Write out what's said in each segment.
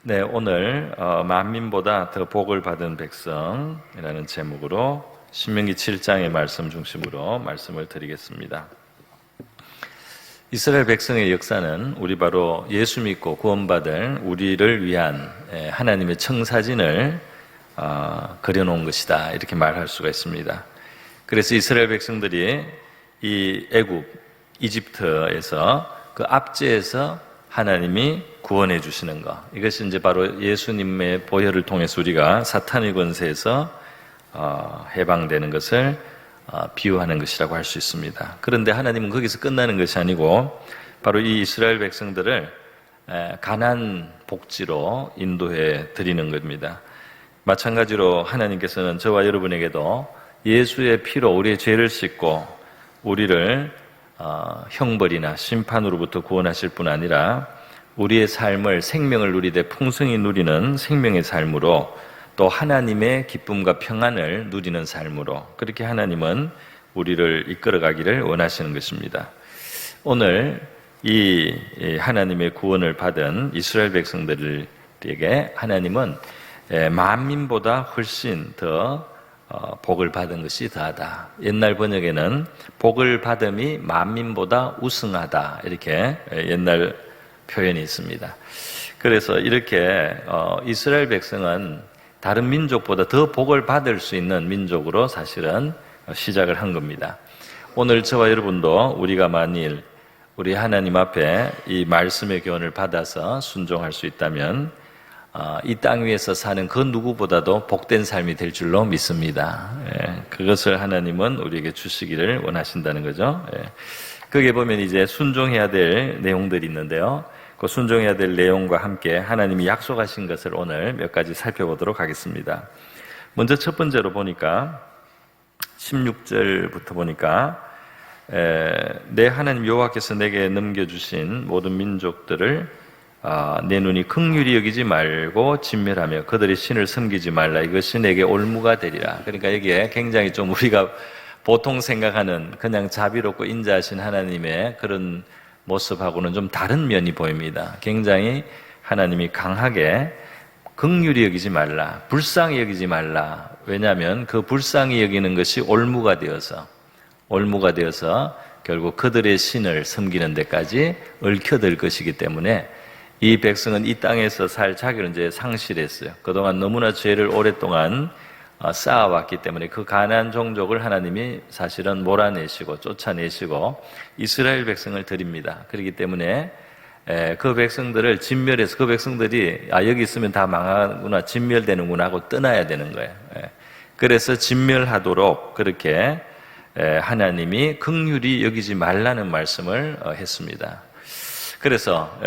네, 오늘 만민보다 더 복을 받은 백성이라는 제목으로 신명기 7장의 말씀 중심으로 말씀을 드리겠습니다. 이스라엘 백성의 역사는 우리 바로 예수 믿고 구원받은 우리를 위한 하나님의 청사진을 그려놓은 것이다, 이렇게 말할 수가 있습니다. 그래서 이스라엘 백성들이 이 애굽, 이집트에서 그 압제에서 하나님이 구원해 주시는 것, 이것이 이제 바로 예수님의 보혈을 통해서 우리가 사탄의 권세에서 해방되는 것을 비유하는 것이라고 할 수 있습니다. 그런데 하나님은 거기서 끝나는 것이 아니고 바로 이 이스라엘 백성들을 가나안 복지로 인도해 드리는 겁니다. 마찬가지로 하나님께서는 저와 여러분에게도 예수의 피로 우리의 죄를 씻고 우리를 형벌이나 심판으로부터 구원하실 뿐 아니라 우리의 삶을, 생명을 누리되 풍성히 누리는 생명의 삶으로, 또 하나님의 기쁨과 평안을 누리는 삶으로, 그렇게 하나님은 우리를 이끌어가기를 원하시는 것입니다. 오늘 이 하나님의 구원을 받은 이스라엘 백성들에게 하나님은 만민보다 훨씬 더 복을 받은 것이 더하다. 옛날 번역에는 복을 받음이 만민보다 우승하다, 이렇게 옛날 표현이 있습니다. 그래서 이렇게 이스라엘 백성은 다른 민족보다 더 복을 받을 수 있는 민족으로 사실은 시작을 한 겁니다. 오늘 저와 여러분도 우리가 만일 우리 하나님 앞에 이 말씀의 교훈을 받아서 순종할 수 있다면 이 땅 위에서 사는 그 누구보다도 복된 삶이 될 줄로 믿습니다. 그것을 하나님은 우리에게 주시기를 원하신다는 거죠. 거기에 보면 이제 순종해야 될 내용들이 있는데요. 그 순종해야 될 내용과 함께 하나님이 약속하신 것을 오늘 몇 가지 살펴보도록 하겠습니다. 먼저 첫 번째로 보니까 16절부터 보니까 내 하나님 여호와께서 내게 넘겨주신 모든 민족들을 내 눈이 긍휼히 여기지 말고 진멸하며 그들의 신을 섬기지 말라. 이것이 내게 올무가 되리라. 그러니까 여기에 굉장히 좀 우리가 보통 생각하는 그냥 자비롭고 인자하신 하나님의 그런 모습하고는 좀 다른 면이 보입니다. 굉장히 하나님이 강하게 긍휼히 여기지 말라, 불쌍히 여기지 말라. 왜냐하면 그 불쌍히 여기는 것이 올무가 되어서 결국 그들의 신을 섬기는 데까지 얽혀들 것이기 때문에 이 백성은 이 땅에서 살 자격을 이제 상실했어요. 그동안 너무나 죄를 오랫동안 쌓아왔기 때문에 그 가나안 종족을 하나님이 사실은 몰아내시고 쫓아내시고 이스라엘 백성을 드립니다. 그렇기 때문에 그 백성들을 진멸해서 그 백성들이 여기 있으면 다 망하구나, 진멸되는구나 하고 떠나야 되는 거예요. 그래서 진멸하도록 그렇게 하나님이 긍휼히 여기지 말라는 말씀을 했습니다. 그래서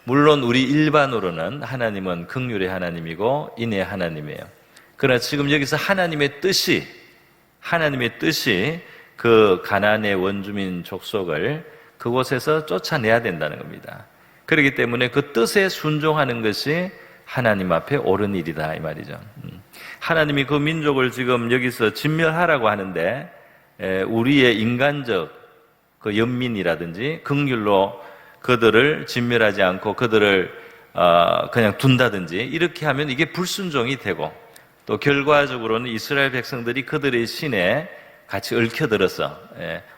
물론 우리 일반으로는 하나님은 긍휼의 하나님이고 인의 하나님이에요. 그러나 지금 여기서 하나님의 뜻이 그 가나안의 원주민 족속을 그곳에서 쫓아내야 된다는 겁니다. 그렇기 때문에 그 뜻에 순종하는 것이 하나님 앞에 옳은 일이다, 이 말이죠. 하나님이 그 민족을 지금 여기서 진멸하라고 하는데 우리의 인간적 그 연민이라든지 긍휼로 그들을 진멸하지 않고 그들을 그냥 둔다든지 이렇게 하면 이게 불순종이 되고, 또 결과적으로는 이스라엘 백성들이 그들의 신에 같이 얽혀들어서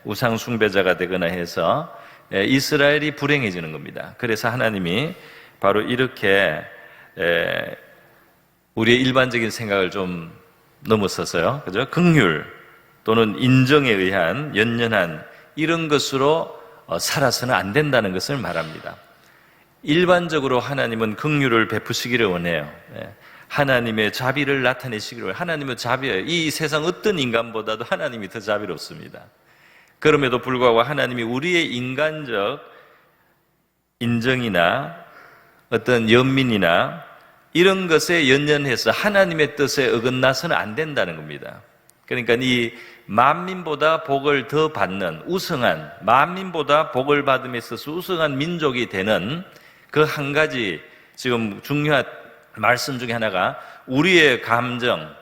우상 숭배자가 되거나 해서 이스라엘이 불행해지는 겁니다. 그래서 하나님이 바로 이렇게 우리의 일반적인 생각을 좀 넘어서서요, 그죠? 긍휼 또는 인정에 의한 연연한 이런 것으로 살아서는 안 된다는 것을 말합니다. 일반적으로 하나님은 긍휼을 베푸시기를 원해요. 하나님의 자비를 나타내시기를 원해요. 하나님은 자비예요. 이 세상 어떤 인간보다도 하나님이 더 자비롭습니다. 그럼에도 불구하고 하나님이 우리의 인간적 인정이나 어떤 연민이나 이런 것에 연연해서 하나님의 뜻에 어긋나서는 안 된다는 겁니다. 그러니까 이 만민보다 복을 더 받는 우승한, 만민보다 복을 받음에 있어서 우승한 민족이 되는 그 한 가지 지금 중요한 말씀 중에 하나가 우리의 감정,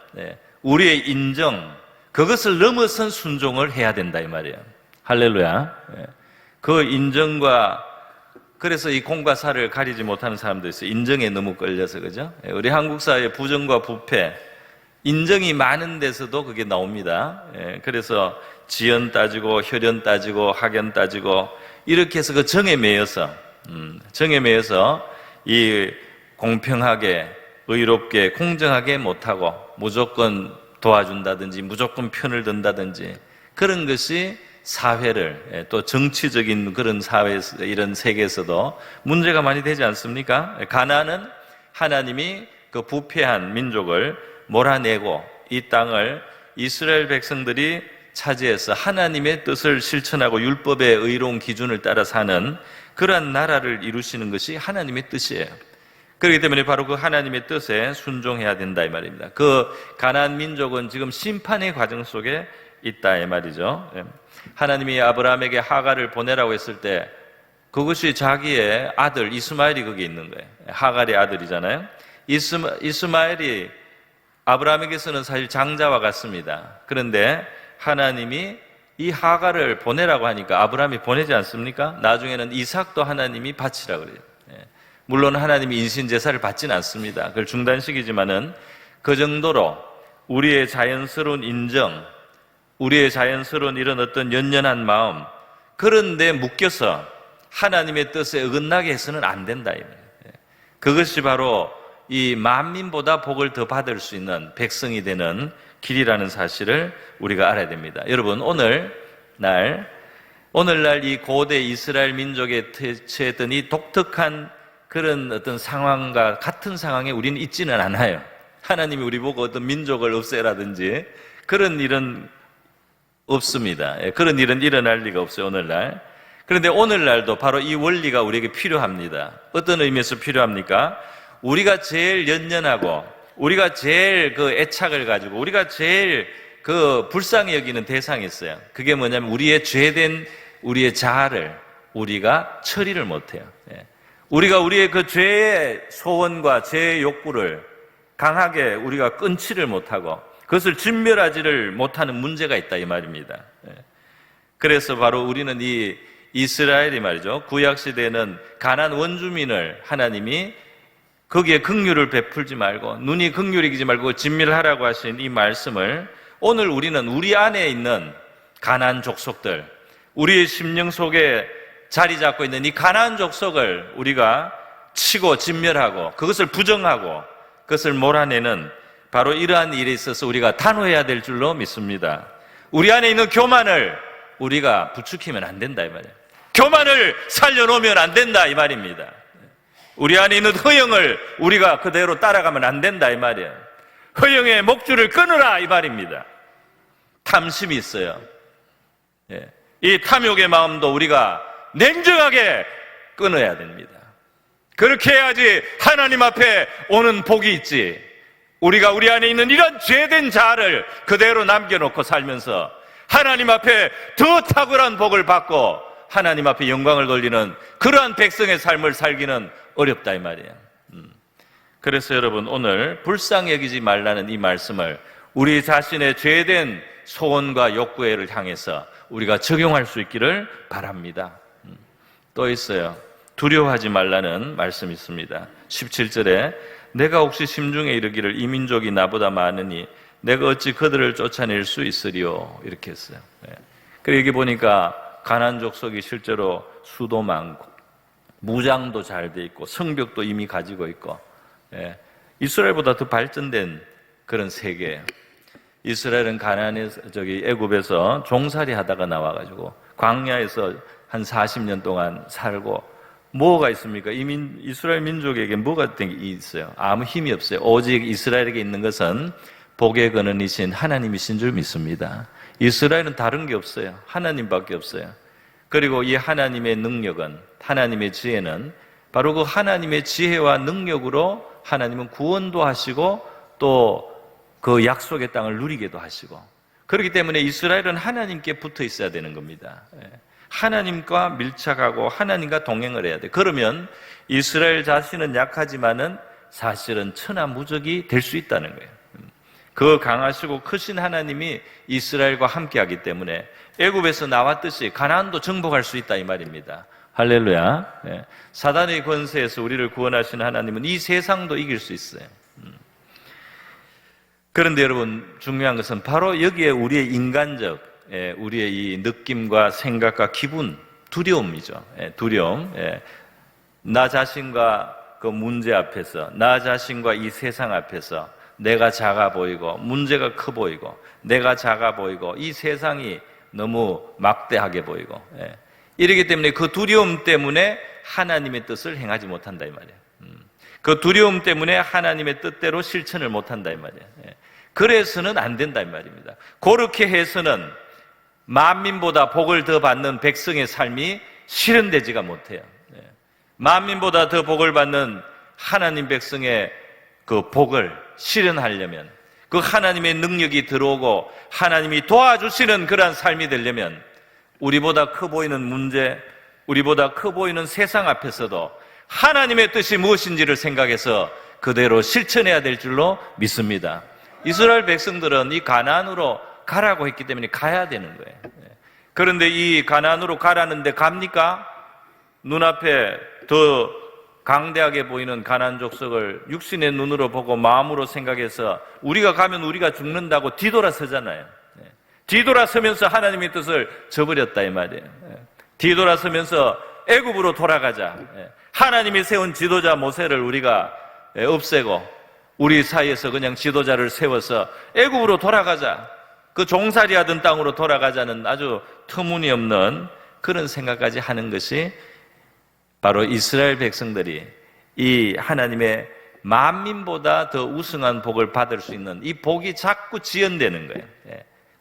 우리의 인정, 그것을 넘어선 순종을 해야 된다, 이 말이에요. 할렐루야. 그 인정과 그래서 이 공과 사를 가리지 못하는 사람도 있어요. 인정에 너무 끌려서, 그죠? 우리 한국 사회의 부정과 부패, 인정이 많은 데서도 그게 나옵니다. 그래서 지연 따지고 혈연 따지고 학연 따지고 이렇게 해서 그 정에 매여서 이 공평하게 의롭게 공정하게 못하고 무조건 도와준다든지 무조건 편을 든다든지 그런 것이 사회를 또 정치적인 그런 사회에서 이런 세계에서도 문제가 많이 되지 않습니까? 가나안은 하나님이 그 부패한 민족을 몰아내고 이 땅을 이스라엘 백성들이 차지해서 하나님의 뜻을 실천하고 율법의 의로운 기준을 따라 사는 그러한 나라를 이루시는 것이 하나님의 뜻이에요. 그렇기 때문에 바로 그 하나님의 뜻에 순종해야 된다 이 말입니다. 그 가나안 민족은 지금 심판의 과정 속에 있다 이 말이죠. 하나님이 아브라함에게 하갈을 보내라고 했을 때 그것이 자기의 아들 이스마엘이 거기 있는 거예요. 하갈의 아들이잖아요. 이스마엘이 아브라함에게서는 사실 장자와 같습니다. 그런데 하나님이 이 하갈을 보내라고 하니까 아브라함이 보내지 않습니까? 나중에는 이삭도 하나님이 바치라 그래요. 물론 하나님이 인신제사를 받지는 않습니다. 그걸 중단시키지만은 그 정도로 우리의 자연스러운 인정, 우리의 자연스러운 이런 어떤 연연한 마음 그런 데 묶여서 하나님의 뜻에 어긋나게 해서는 안 된다. 그것이 바로 이 만민보다 복을 더 받을 수 있는 백성이 되는 길이라는 사실을 우리가 알아야 됩니다. 여러분 오늘날 이 고대 이스라엘 민족에 처했던 이 독특한 그런 어떤 상황과 같은 상황에 우리는 있지는 않아요. 하나님이 우리 보고 어떤 민족을 없애라든지 그런 일은 없습니다. 그런 일은 일어날 리가 없어요, 오늘날. 그런데 오늘날도 바로 이 원리가 우리에게 필요합니다. 어떤 의미에서 필요합니까? 우리가 제일 연연하고, 우리가 제일 그 애착을 가지고, 우리가 제일 그 불쌍히 여기는 대상이 있어요. 그게 뭐냐면 우리의 죄된 우리의 자아를 우리가 처리를 못해요. 우리가 우리의 그 죄의 소원과 죄의 욕구를 강하게 우리가 끊지를 못하고 그것을 진멸하지를 못하는 문제가 있다 이 말입니다. 그래서 바로 우리는 이 이스라엘이 말이죠. 구약시대에는 가나안 원주민을 하나님이 거기에 긍휼을 베풀지 말고 눈이 긍휼이기지 말고 진멸하라고 하신 이 말씀을 오늘 우리는 우리 안에 있는 가나안 족속들, 우리의 심령 속에 자리 잡고 있는 이 가나안 족속을 우리가 치고 진멸하고 그것을 부정하고 그것을 몰아내는 바로 이러한 일에 있어서 우리가 단호해야 될 줄로 믿습니다. 우리 안에 있는 교만을 우리가 부추기면 안 된다 이 말이에요. 교만을 살려놓으면 안 된다 이 말입니다. 우리 안에 있는 허영을 우리가 그대로 따라가면 안 된다 이 말이에요. 허영의 목줄을 끊으라 이 말입니다. 탐심이 있어요. 이 탐욕의 마음도 우리가 냉정하게 끊어야 됩니다. 그렇게 해야지 하나님 앞에 오는 복이 있지. 우리가 우리 안에 있는 이런 죄된 자아를 그대로 남겨놓고 살면서 하나님 앞에 더 탁월한 복을 받고 하나님 앞에 영광을 돌리는 그러한 백성의 삶을 살기는 어렵다 이 말이에요. 그래서 여러분 오늘 불쌍히 여기지 말라는 이 말씀을 우리 자신의 죄된 소원과 욕구를 향해서 우리가 적용할 수 있기를 바랍니다. 또 있어요. 두려워하지 말라는 말씀이 있습니다. 17절에 내가 혹시 심중에 이르기를 이 민족이 나보다 많으니 내가 어찌 그들을 쫓아낼 수 있으리요 이렇게 했어요. 그리고 여기 보니까 가나안 족속이 실제로 수도 많고 무장도 잘 돼 있고 성벽도 이미 가지고 있고 이스라엘보다 더 발전된 그런 세계예요. 이스라엘은 애굽에서 종살이 하다가 나와가지고 광야에서 한 40년 동안 살고 뭐가 있습니까? 이스라엘 민족에게 뭐가 있어요? 아무 힘이 없어요. 오직 이스라엘에게 있는 것은 복의 근원이신 하나님이신 줄 믿습니다. 이스라엘은 다른 게 없어요. 하나님밖에 없어요. 그리고 이 하나님의 능력은, 하나님의 지혜는 바로 그 하나님의 지혜와 능력으로 하나님은 구원도 하시고 또 그 약속의 땅을 누리게도 하시고 그렇기 때문에 이스라엘은 하나님께 붙어 있어야 되는 겁니다. 하나님과 밀착하고 하나님과 동행을 해야 돼. 그러면 이스라엘 자신은 약하지만은 사실은 천하무적이 될 수 있다는 거예요. 그 강하시고 크신 하나님이 이스라엘과 함께하기 때문에 애굽에서 나왔듯이 가나안도 정복할 수 있다 이 말입니다. 할렐루야. 예. 사단의 권세에서 우리를 구원하시는 하나님은 이 세상도 이길 수 있어요. 그런데 여러분, 중요한 것은 바로 여기에 우리의 인간적, 우리의 이 느낌과 생각과 기분, 두려움이죠. 두려움. 나 자신과 그 문제 앞에서, 나 자신과 이 세상 앞에서 내가 작아 보이고, 문제가 커 보이고, 내가 작아 보이고, 이 세상이 너무 막대하게 보이고, 이러기 때문에 그 두려움 때문에 하나님의 뜻을 행하지 못한다 이 말이에요. 그 두려움 때문에 하나님의 뜻대로 실천을 못한다 이 말이에요. 그래서는 안 된다 이 말입니다. 그렇게 해서는 만민보다 복을 더 받는 백성의 삶이 실현되지가 못해요. 만민보다 더 복을 받는 하나님 백성의 그 복을 실현하려면, 그 하나님의 능력이 들어오고 하나님이 도와주시는 그러한 삶이 되려면 우리보다 커 보이는 문제, 우리보다 커 보이는 세상 앞에서도 하나님의 뜻이 무엇인지를 생각해서 그대로 실천해야 될 줄로 믿습니다. 이스라엘 백성들은 이 가나안으로 가라고 했기 때문에 가야 되는 거예요. 그런데 이 가나안으로 가라는데 갑니까? 눈앞에 더 강대하게 보이는 가나안 족속을 육신의 눈으로 보고 마음으로 생각해서 우리가 가면 우리가 죽는다고 뒤돌아서잖아요. 뒤돌아서면서 하나님의 뜻을 저버렸다 이 말이에요. 뒤돌아서면서 애굽으로 돌아가자. 하나님이 세운 지도자 모세를 우리가 없애고 우리 사이에서 그냥 지도자를 세워서 애굽으로 돌아가자. 그 종살이 하던 땅으로 돌아가자는 아주 터무니없는 그런 생각까지 하는 것이 바로 이스라엘 백성들이 이 하나님의 만민보다 더 우승한 복을 받을 수 있는 이 복이 자꾸 지연되는 거예요.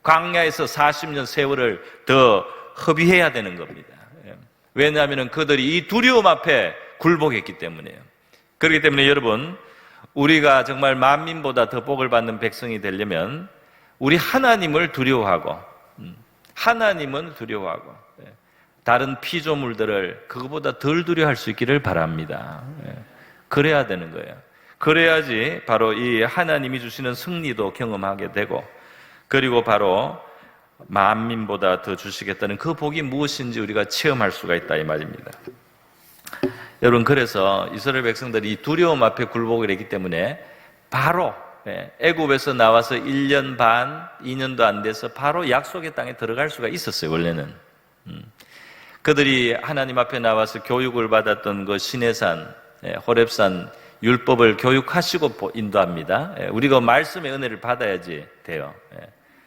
광야에서 40년 세월을 더 허비해야 되는 겁니다. 왜냐하면 그들이 이 두려움 앞에 굴복했기 때문이에요. 그렇기 때문에 여러분, 우리가 정말 만민보다 더 복을 받는 백성이 되려면 우리 하나님을 두려워하고, 하나님은 두려워하고 다른 피조물들을 그거보다 덜 두려워할 수 있기를 바랍니다. 그래야 되는 거예요. 그래야지 바로 이 하나님이 주시는 승리도 경험하게 되고, 그리고 바로 만민보다 더 주시겠다는 그 복이 무엇인지 우리가 체험할 수가 있다 이 말입니다. 여러분, 그래서 이스라엘 백성들이 이 두려움 앞에 굴복을 했기 때문에 바로 애굽에서 나와서 1년 반, 2년도 안 돼서 바로 약속의 땅에 들어갈 수가 있었어요. 원래는 그들이 하나님 앞에 나와서 교육을 받았던 그 시내산, 호렙산 율법을 교육하시고 인도합니다. 우리가 말씀의 은혜를 받아야지 돼요.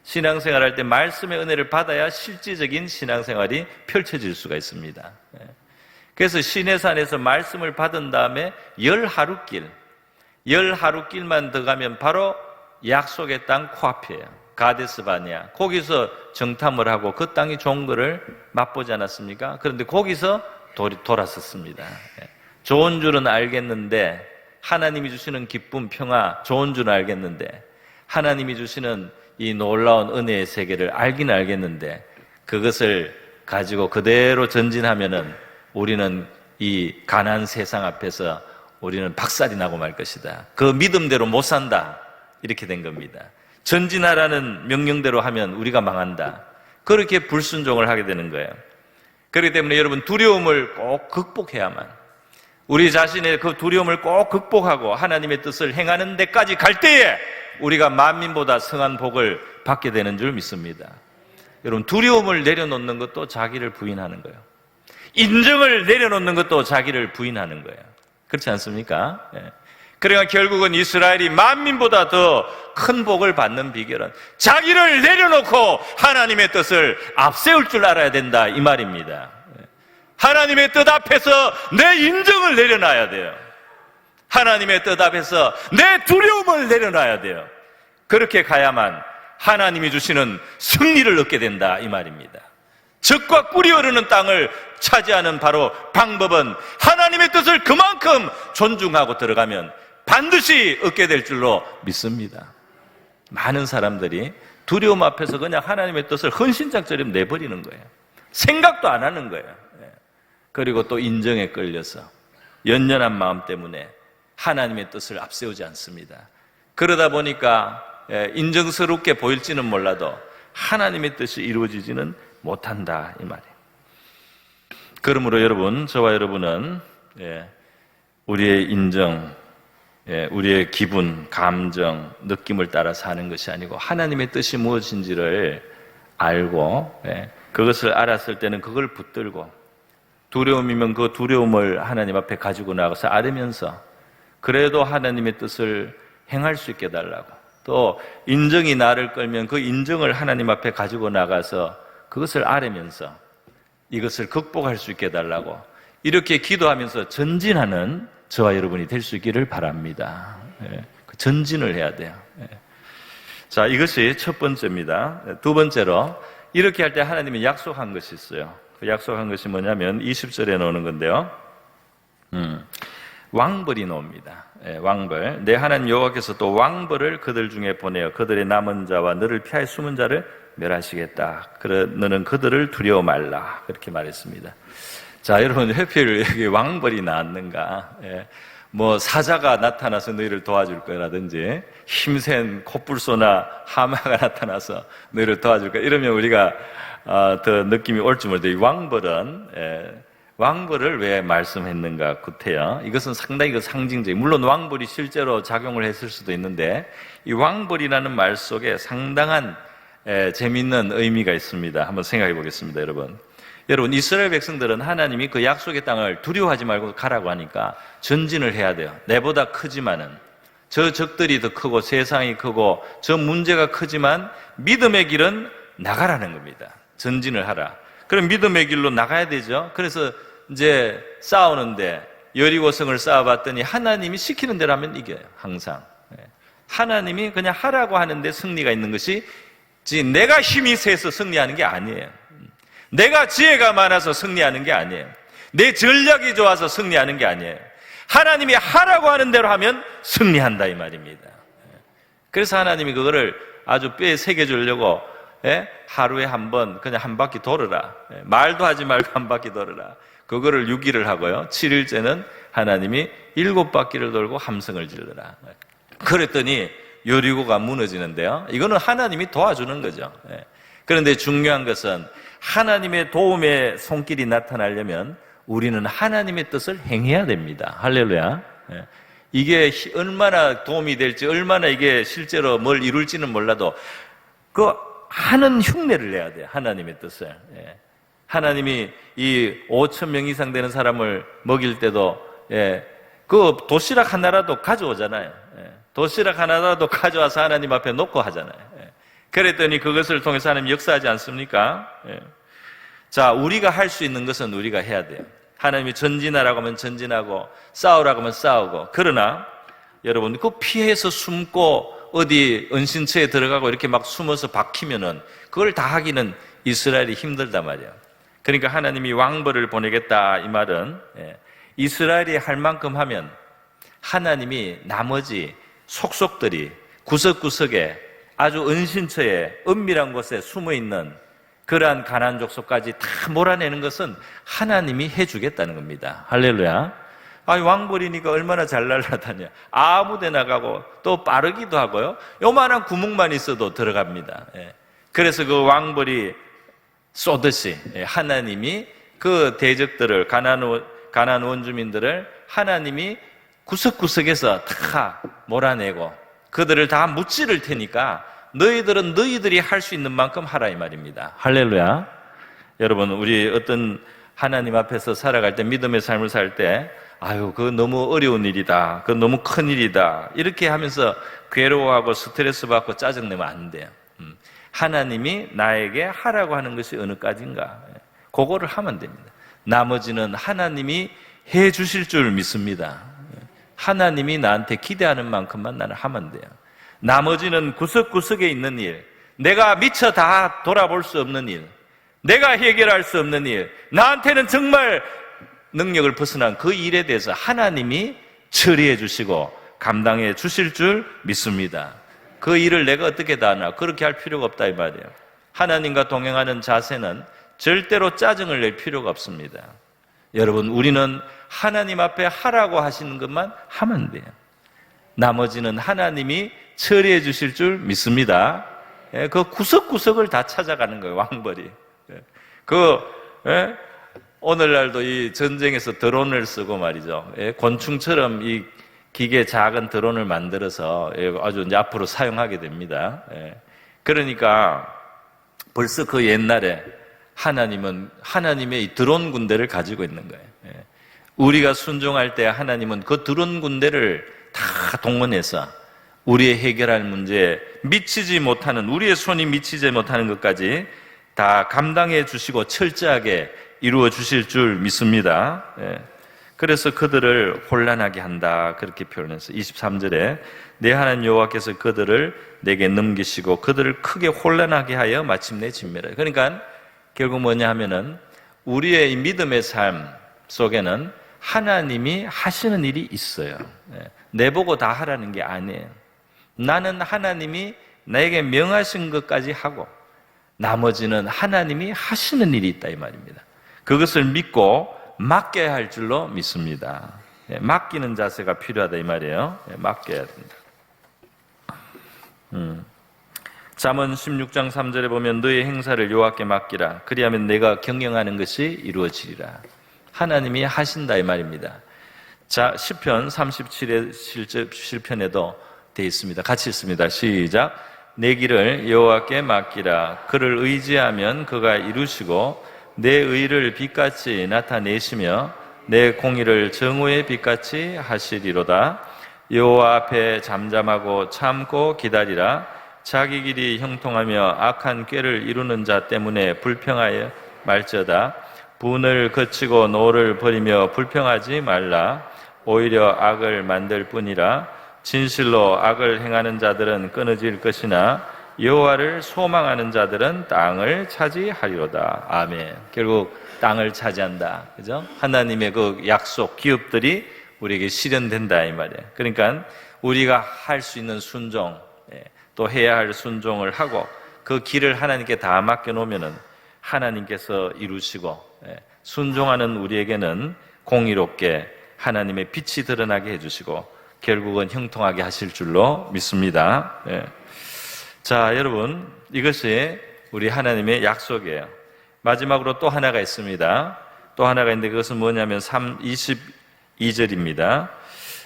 신앙생활 할 때 말씀의 은혜를 받아야 실질적인 신앙생활이 펼쳐질 수가 있습니다. 그래서 시내산에서 말씀을 받은 다음에 10하루길만 더 가면 바로 약속의 땅 코앞이에요. 가데스 바네아. 거기서 정탐을 하고 그 땅이 좋은 거를 맛보지 않았습니까? 그런데 거기서 돌았었습니다. 좋은 줄은 알겠는데, 하나님이 주시는 기쁨, 평화, 좋은 줄은 알겠는데, 하나님이 주시는 이 놀라운 은혜의 세계를 알긴 알겠는데, 그것을 가지고 그대로 전진하면은 우리는 이 가난한 세상 앞에서 우리는 박살이 나고 말 것이다. 그 믿음대로 못 산다. 이렇게 된 겁니다. 전진하라는 명령대로 하면 우리가 망한다. 그렇게 불순종을 하게 되는 거예요. 그렇기 때문에 여러분, 두려움을 꼭 극복해야만, 우리 자신의 그 두려움을 꼭 극복하고 하나님의 뜻을 행하는 데까지 갈 때에 우리가 만민보다 성한 복을 받게 되는 줄 믿습니다. 여러분, 두려움을 내려놓는 것도 자기를 부인하는 거예요. 인정을 내려놓는 것도 자기를 부인하는 거예요. 그렇지 않습니까? 그러니까 결국은 이스라엘이 만민보다 더 큰 복을 받는 비결은 자기를 내려놓고 하나님의 뜻을 앞세울 줄 알아야 된다 이 말입니다. 하나님의 뜻 앞에서 내 인정을 내려놔야 돼요. 하나님의 뜻 앞에서 내 두려움을 내려놔야 돼요. 그렇게 가야만 하나님이 주시는 승리를 얻게 된다 이 말입니다. 적과 꿀이 흐르는 땅을 차지하는 바로 방법은 하나님의 뜻을 그만큼 존중하고 들어가면 반드시 얻게 될 줄로 믿습니다. 많은 사람들이 두려움 앞에서 그냥 하나님의 뜻을 헌신짝처럼 내버리는 거예요. 생각도 안 하는 거예요. 그리고 또 인정에 끌려서 연연한 마음 때문에 하나님의 뜻을 앞세우지 않습니다. 그러다 보니까 인정스럽게 보일지는 몰라도 하나님의 뜻이 이루어지지는 못한다 이 말이에요. 그러므로 여러분, 저와 여러분은 우리의 인정, 우리의 기분, 감정, 느낌을 따라 사는 것이 아니고 하나님의 뜻이 무엇인지를 알고 그것을 알았을 때는 그걸 붙들고, 두려움이면 그 두려움을 하나님 앞에 가지고 나가서 앓으면서 그래도 하나님의 뜻을 행할 수 있게 해달라고, 또 인정이 나를 끌면 그 인정을 하나님 앞에 가지고 나가서 그것을 앓으면서 이것을 극복할 수 있게 해달라고 이렇게 기도하면서 전진하는 저와 여러분이 될 수 있기를 바랍니다. 전진을 해야 돼요. 자, 이것이 첫 번째입니다. 두 번째로, 이렇게 할 때 하나님이 약속한 것이 있어요. 그 약속한 것이 뭐냐면 20절에 나오는 건데요. 왕벌이 나옵니다. 왕벌. 내 하나님 여호와께서 또 왕벌을 그들 중에 보내어 그들의 남은 자와 너를 피하여 숨은 자를 멸하시겠다. 너는 그들을 두려워 말라. 그렇게 말했습니다. 자, 여러분, 하필 여기 왕벌이 나왔는가? 뭐 사자가 나타나서 너희를 도와줄 거라든지 힘센 코뿔소나 하마가 나타나서 너희를 도와줄 거야, 이러면 우리가 더 느낌이 올지 모르는데, 이 왕벌을 왜 말씀했는가 구태여. 이것은 상당히 상징적인, 물론 왕벌이 실제로 작용을 했을 수도 있는데 이 왕벌이라는 말 속에 상당한 재미있는 의미가 있습니다. 한번 생각해 보겠습니다. 여러분, 이스라엘 백성들은 하나님이 그 약속의 땅을 두려워하지 말고 가라고 하니까 전진을 해야 돼요. 내보다 크지만은, 저 적들이 더 크고 세상이 크고 저 문제가 크지만 믿음의 길은 나가라는 겁니다. 전진을 하라. 그럼 믿음의 길로 나가야 되죠. 그래서 이제 싸우는데 여리고성을 쌓아봤더니 하나님이 시키는 대로 하면 이겨요. 항상 하나님이 그냥 하라고 하는데 승리가 있는 것이, 내가 힘이 세서 승리하는 게 아니에요. 내가 지혜가 많아서 승리하는 게 아니에요. 내 전략이 좋아서 승리하는 게 아니에요. 하나님이 하라고 하는 대로 하면 승리한다, 이 말입니다. 그래서 하나님이 그거를 아주 뼈에 새겨주려고 하루에 한 번 그냥 한 바퀴 돌으라, 말도 하지 말고 한 바퀴 돌으라, 그거를 6일을 하고요, 7일째는 하나님이 7바퀴를 돌고 함성을 질러라. 그랬더니 여리고가 무너지는데요, 이거는 하나님이 도와주는 거죠. 그런데 중요한 것은 하나님의 도움의 손길이 나타나려면 우리는 하나님의 뜻을 행해야 됩니다. 할렐루야. 이게 얼마나 도움이 될지, 얼마나 이게 실제로 뭘 이룰지는 몰라도 그 하는 흉내를 내야 돼요. 하나님의 뜻을. 하나님이 이 5,000명 이상 되는 사람을 먹일 때도 그 도시락 하나라도 가져오잖아요. 도시락 하나라도 가져와서 하나님 앞에 놓고 하잖아요. 그랬더니 그것을 통해서 하나님 역사하지 않습니까? 자, 우리가 할 수 있는 것은 우리가 해야 돼요. 하나님이 전진하라고 하면 전진하고 싸우라고 하면 싸우고. 그러나 여러분, 그 피해서 숨고 어디 은신처에 들어가고 이렇게 막 숨어서 박히면은 그걸 다 하기는 이스라엘이 힘들단 말이에요. 그러니까 하나님이 왕벌을 보내겠다, 이 말은 이스라엘이 할 만큼 하면 하나님이 나머지 속속들이 구석구석에 아주 은신처에 은밀한 곳에 숨어있는 그러한 가나안 족속까지 다 몰아내는 것은 하나님이 해주겠다는 겁니다. 할렐루야. 왕벌이니까 얼마나 잘 날아다녀. 아무 데나 가고 또 빠르기도 하고요, 요만한 구멍만 있어도 들어갑니다. 그래서 그 왕벌이 쏘듯이 하나님이 그 대적들을, 가나안 원주민들을 하나님이 구석구석에서 다 몰아내고 그들을 다 무찌를 테니까 너희들은 너희들이 할 수 있는 만큼 하라, 이 말입니다. 할렐루야. 여러분, 우리 어떤 하나님 앞에서 살아갈 때, 믿음의 삶을 살 때, 그거 너무 어려운 일이다, 그거 너무 큰 일이다, 이렇게 하면서 괴로워하고 스트레스 받고 짜증내면 안 돼요. 하나님이 나에게 하라고 하는 것이 어느 까지인가, 그거를 하면 됩니다. 나머지는 하나님이 해 주실 줄 믿습니다. 하나님이 나한테 기대하는 만큼만 나는 하면 돼요. 나머지는 구석구석에 있는 일, 내가 미처 다 돌아볼 수 없는 일, 내가 해결할 수 없는 일, 나한테는 정말 능력을 벗어난 그 일에 대해서 하나님이 처리해 주시고 감당해 주실 줄 믿습니다. 그 일을 내가 어떻게 다 하나, 그렇게 할 필요가 없다, 이 말이에요. 하나님과 동행하는 자세는 절대로 짜증을 낼 필요가 없습니다. 여러분, 우리는 하나님 앞에 하라고 하시는 것만 하면 돼요. 나머지는 하나님이 처리해 주실 줄 믿습니다. 그 구석구석을 다 찾아가는 거예요, 왕벌이. 오늘날도 이 전쟁에서 드론을 쓰고 말이죠. 곤충처럼 이 기계 작은 드론을 만들어서 아주 이제 앞으로 사용하게 됩니다. 그러니까 벌써 그 옛날에 하나님은 하나님의 이 드론 군대를 가지고 있는 거예요. 우리가 순종할 때 하나님은 그 드론 군대를 다 동원해서 우리의 해결할 문제에 미치지 못하는, 우리의 손이 미치지 못하는 것까지 다 감당해 주시고 철저하게 이루어 주실 줄 믿습니다. 그래서 그들을 혼란하게 한다, 그렇게 표현해서 23절에 내 하나님 여호와께서 그들을 내게 넘기시고 그들을 크게 혼란하게 하여 마침내 진멸하여. 그러니까 결국 뭐냐 하면은 우리의 이 믿음의 삶 속에는 하나님이 하시는 일이 있어요. 내보고 다 하라는 게 아니에요. 나는 하나님이 나에게 명하신 것까지 하고 나머지는 하나님이 하시는 일이 있다, 이 말입니다. 그것을 믿고 맡겨야 할 줄로 믿습니다. 맡기는 자세가 필요하다, 이 말이에요. 맡겨야 된다. 잠언 16장 3절에 보면 너의 행사를 여호와께 맡기라. 그리하면 내가 경영하는 것이 이루어지리라. 하나님이 하신다, 이 말입니다. 자, 시편 37의 실편에도 되어 있습니다. 같이 읽습니다. 시작. 내 길을 여호와께 맡기라. 그를 의지하면 그가 이루시고 내 의를 빛같이 나타내시며 내 공의를 정오의 빛같이 하시리로다. 여호와 앞에 잠잠하고 참고 기다리라. 자기 길이 형통하며 악한 꾀를 이루는 자 때문에 불평하여 말지어다. 분을 거치고 노를 버리며 불평하지 말라. 오히려 악을 만들 뿐이라. 진실로 악을 행하는 자들은 끊어질 것이나 여호와를 소망하는 자들은 땅을 차지하리로다. 아멘. 결국 땅을 차지한다, 그죠? 하나님의 그 약속, 기업들이 우리에게 실현된다, 이 말이에요. 그러니까 우리가 할 수 있는 순종, 또 해야 할 순종을 하고 그 길을 하나님께 다 맡겨놓으면은 하나님께서 이루시고, 순종하는 우리에게는 공의롭게 하나님의 빛이 드러나게 해주시고 결국은 형통하게 하실 줄로 믿습니다. 자, 여러분, 이것이 우리 하나님의 약속이에요. 마지막으로 또 하나가 있습니다. 또 하나가 있는데 그것은 뭐냐면 22절입니다.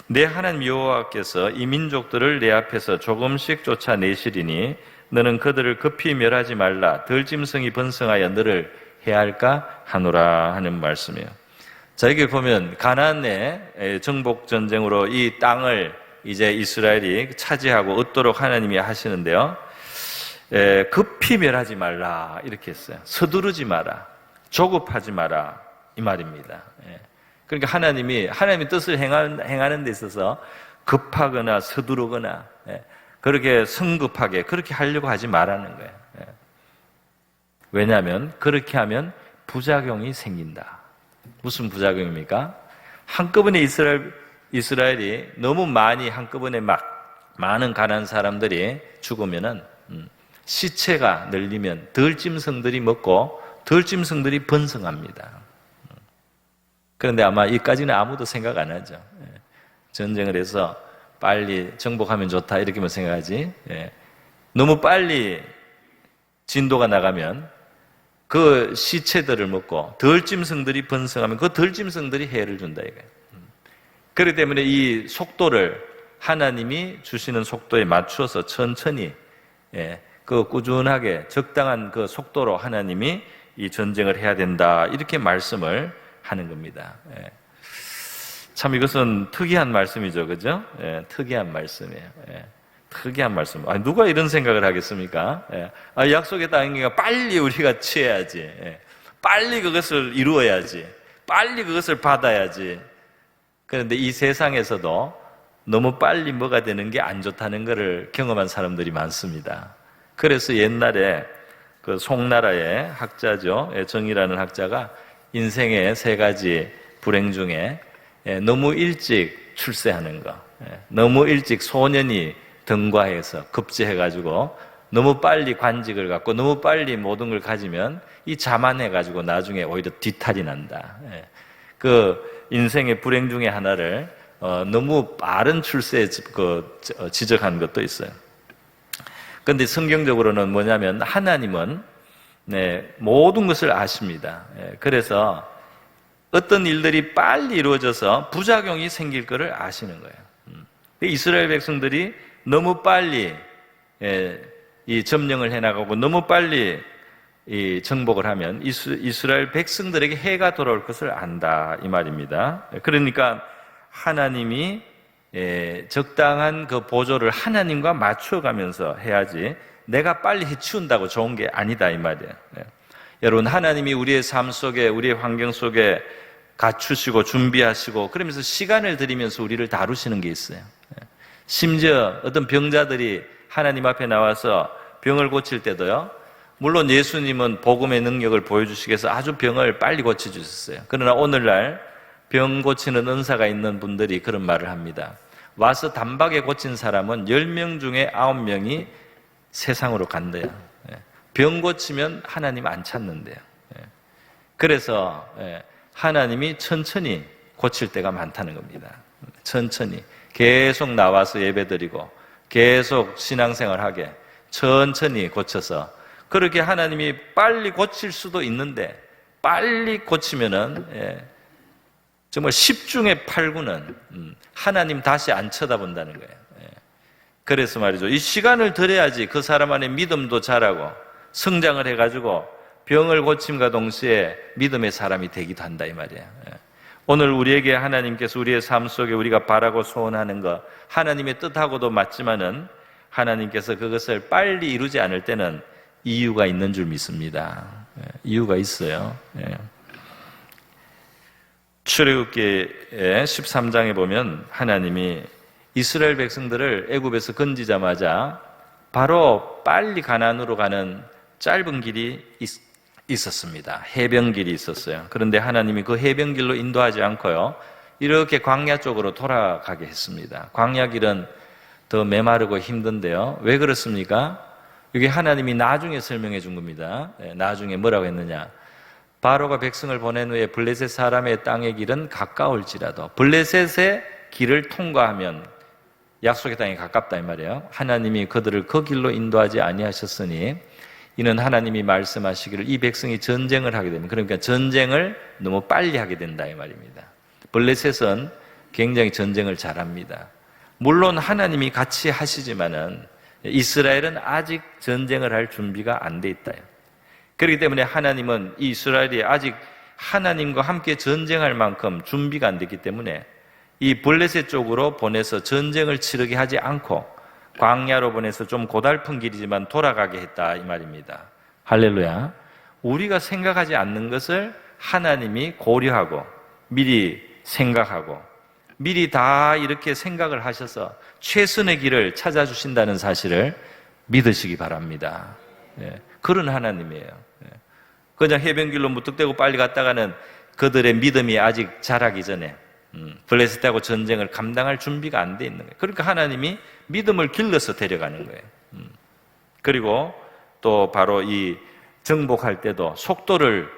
내 하나님 여호와께서 이 민족들을 내 앞에서 조금씩 쫓아내시리니 너는 그들을 급히 멸하지 말라. 들짐승이 번성하여 너를 해할까 하노라 하는 말씀이에요. 자, 여기 보면 가나안의 정복 전쟁으로 이 땅을 이제 이스라엘이 차지하고 얻도록 하나님이 하시는데요. 급히 멸하지 말라 이렇게 했어요. 서두르지 마라, 조급하지 마라, 이 말입니다. 그러니까 하나님의 뜻을 행하는 데 있어서 급하거나 서두르거나 그렇게 성급하게 그렇게 하려고 하지 말라는 거예요. 왜냐하면 그렇게 하면 부작용이 생긴다. 무슨 부작용입니까? 한꺼번에 이스라엘이 너무 많이 한꺼번에 많은 가난한 사람들이 죽으면은 시체가 늘리면 들짐승들이 먹고 들짐승들이 번성합니다. 그런데 아마 이까지는 아무도 생각 안 하죠. 전쟁을 해서 빨리 정복하면 좋다 이렇게만 생각하지. 너무 빨리 진도가 나가면 그 시체들을 먹고 들짐승들이 번성하면 그 들짐승들이 해를 준다 이거예요. 그렇기 때문에 이 속도를 하나님이 주시는 속도에 맞추어서 천천히 그 꾸준하게 적당한 그 속도로 하나님이 이 전쟁을 해야 된다 이렇게 말씀을 하는 겁니다. 참 이것은 특이한 말씀이죠, 그죠? 특이한 말씀이에요. 특이한 말씀. 누가 이런 생각을 하겠습니까? 약속의 땅이니까 빨리 우리가 취해야지. 빨리 그것을 이루어야지. 빨리 그것을 받아야지. 그런데 이 세상에서도 너무 빨리 뭐가 되는 게 안 좋다는 것을 경험한 사람들이 많습니다. 그래서 옛날에 그 송나라의 학자죠, 정이라는 학자가 인생의 3가지 불행 중에 너무 일찍 출세하는 거, 너무 일찍 소년이 등과해서 급제해가지고 너무 빨리 관직을 갖고 너무 빨리 모든 걸 가지면 이 자만해가지고 나중에 오히려 뒤탈이 난다. 그 인생의 불행 중에 하나를 너무 빠른 출세에 지적한 것도 있어요. 그런데 성경적으로는 뭐냐면 하나님은 모든 것을 아십니다. 그래서 어떤 일들이 빨리 이루어져서 부작용이 생길 것을 아시는 거예요. 이스라엘 백성들이 너무 빨리 이 점령을 해나가고 너무 빨리 이 정복을 하면 이스라엘 백성들에게 해가 돌아올 것을 안다 이 말입니다. 그러니까 하나님이 적당한 그 보조를 하나님과 맞춰가면서 해야지 내가 빨리 해치운다고 좋은 게 아니다 이 말이에요. 여러분, 하나님이 우리의 삶 속에, 우리의 환경 속에 갖추시고 준비하시고 그러면서 시간을 들이면서 우리를 다루시는 게 있어요. 심지어 어떤 병자들이 하나님 앞에 나와서 병을 고칠 때도요, 물론 예수님은 복음의 능력을 보여주시기 위해서 아주 병을 빨리 고쳐주셨어요. 그러나 오늘날 병 고치는 은사가 있는 분들이 그런 말을 합니다. 와서 단박에 고친 사람은 10명 중에 9명이 세상으로 간대요. 병 고치면 하나님 안 찾는데요. 그래서 하나님이 천천히 고칠 때가 많다는 겁니다. 천천히 계속 나와서 예배드리고 계속 신앙생활하게 천천히 고쳐서, 그렇게 하나님이 빨리 고칠 수도 있는데 빨리 고치면은 정말 10중에 8구는 하나님 다시 안 쳐다본다는 거예요. 그래서 말이죠, 이 시간을 들여야지 그 사람 안에 믿음도 자라고 성장을 해가지고 병을 고침과 동시에 믿음의 사람이 되기도 한다 이 말이에요. 오늘 우리에게 하나님께서 우리의 삶 속에 우리가 바라고 소원하는 것, 하나님의 뜻하고도 맞지만은 하나님께서 그것을 빨리 이루지 않을 때는 이유가 있는 줄 믿습니다. 이유가 있어요. 출애굽기의 13장에 보면 하나님이 이스라엘 백성들을 애굽에서 건지자마자 바로 빨리 가나안으로 가는 짧은 길이 있었습니다. 해변길이 있었어요. 그런데 하나님이 그 해변길로 인도하지 않고요, 이렇게 광야 쪽으로 돌아가게 했습니다. 광야 길은 더 메마르고 힘든데요. 왜 그렇습니까? 이게 하나님이 나중에 설명해 준 겁니다. 나중에 뭐라고 했느냐? 바로가 백성을 보낸 후에 블레셋 사람의 땅의 길은 가까울지라도, 블레셋의 길을 통과하면 약속의 땅이 가깝다 이 말이에요. 하나님이 그들을 그 길로 인도하지 아니하셨으니 이는 하나님이 말씀하시기를 이 백성이 전쟁을 하게 되면, 그러니까 전쟁을 너무 빨리 하게 된다 이 말입니다. 블레셋은 굉장히 전쟁을 잘합니다. 물론 하나님이 같이 하시지만은 이스라엘은 아직 전쟁을 할 준비가 안 돼 있다. 그렇기 때문에 하나님은 이 이스라엘이 아직 하나님과 함께 전쟁할 만큼 준비가 안 됐기 때문에 이 블레셋 쪽으로 보내서 전쟁을 치르게 하지 않고 광야로 보내서 좀 고달픈 길이지만 돌아가게 했다 이 말입니다. 할렐루야. 우리가 생각하지 않는 것을 하나님이 고려하고 미리 생각하고 미리 다 이렇게 생각을 하셔서 최선의 길을 찾아주신다는 사실을 믿으시기 바랍니다. 그런 하나님이에요. 그냥 해변길로 무턱대고 빨리 갔다가는 그들의 믿음이 아직 자라기 전에 블레셋하고 전쟁을 감당할 준비가 안 돼 있는 거예요. 그러니까 하나님이 믿음을 길러서 데려가는 거예요. 그리고 또 바로 이 정복할 때도 속도를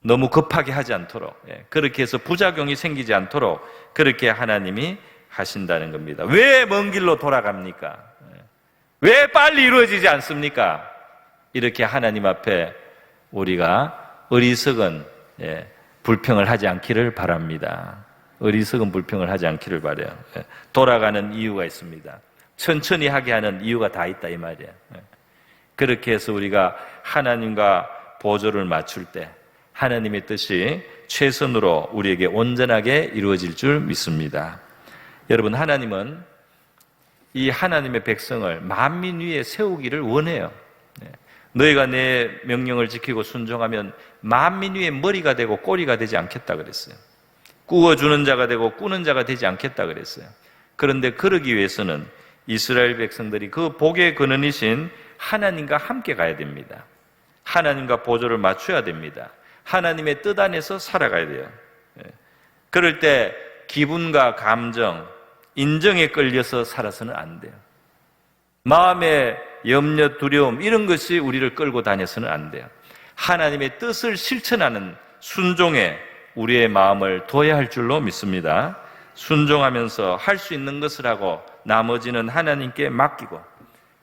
너무 급하게 하지 않도록, 그렇게 해서 부작용이 생기지 않도록 그렇게 하나님이 하신다는 겁니다. 왜 먼 길로 돌아갑니까? 왜 빨리 이루어지지 않습니까? 이렇게 하나님 앞에 우리가 어리석은 불평을 하지 않기를 바랍니다. 어리석은 불평을 하지 않기를 바라요. 돌아가는 이유가 있습니다. 천천히 하게 하는 이유가 다 있다 이 말이에요. 그렇게 해서 우리가 하나님과 보조를 맞출 때 하나님의 뜻이 최선으로 우리에게 온전하게 이루어질 줄 믿습니다. 여러분, 하나님은 이 하나님의 백성을 만민 위에 세우기를 원해요. 너희가 내 명령을 지키고 순종하면 만민 위에 머리가 되고 꼬리가 되지 않겠다 그랬어요. 꾸어주는 자가 되고 꾸는 자가 되지 않겠다 그랬어요. 그런데 그러기 위해서는 이스라엘 백성들이 그 복의 근원이신 하나님과 함께 가야 됩니다. 하나님과 보조를 맞춰야 됩니다. 하나님의 뜻 안에서 살아가야 돼요. 그럴 때 기분과 감정, 인정에 끌려서 살아서는 안 돼요. 마음의 염려, 두려움 이런 것이 우리를 끌고 다녀서는 안 돼요. 하나님의 뜻을 실천하는 순종에 우리의 마음을 둬야 할 줄로 믿습니다. 순종하면서 할 수 있는 것을 하고 나머지는 하나님께 맡기고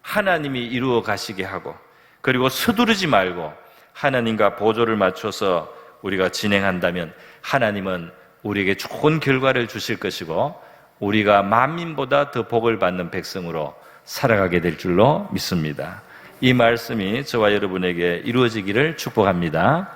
하나님이 이루어 가시게 하고, 그리고 서두르지 말고 하나님과 보조를 맞춰서 우리가 진행한다면 하나님은 우리에게 좋은 결과를 주실 것이고 우리가 만민보다 더 복을 받는 백성으로 살아가게 될 줄로 믿습니다. 이 말씀이 저와 여러분에게 이루어지기를 축복합니다.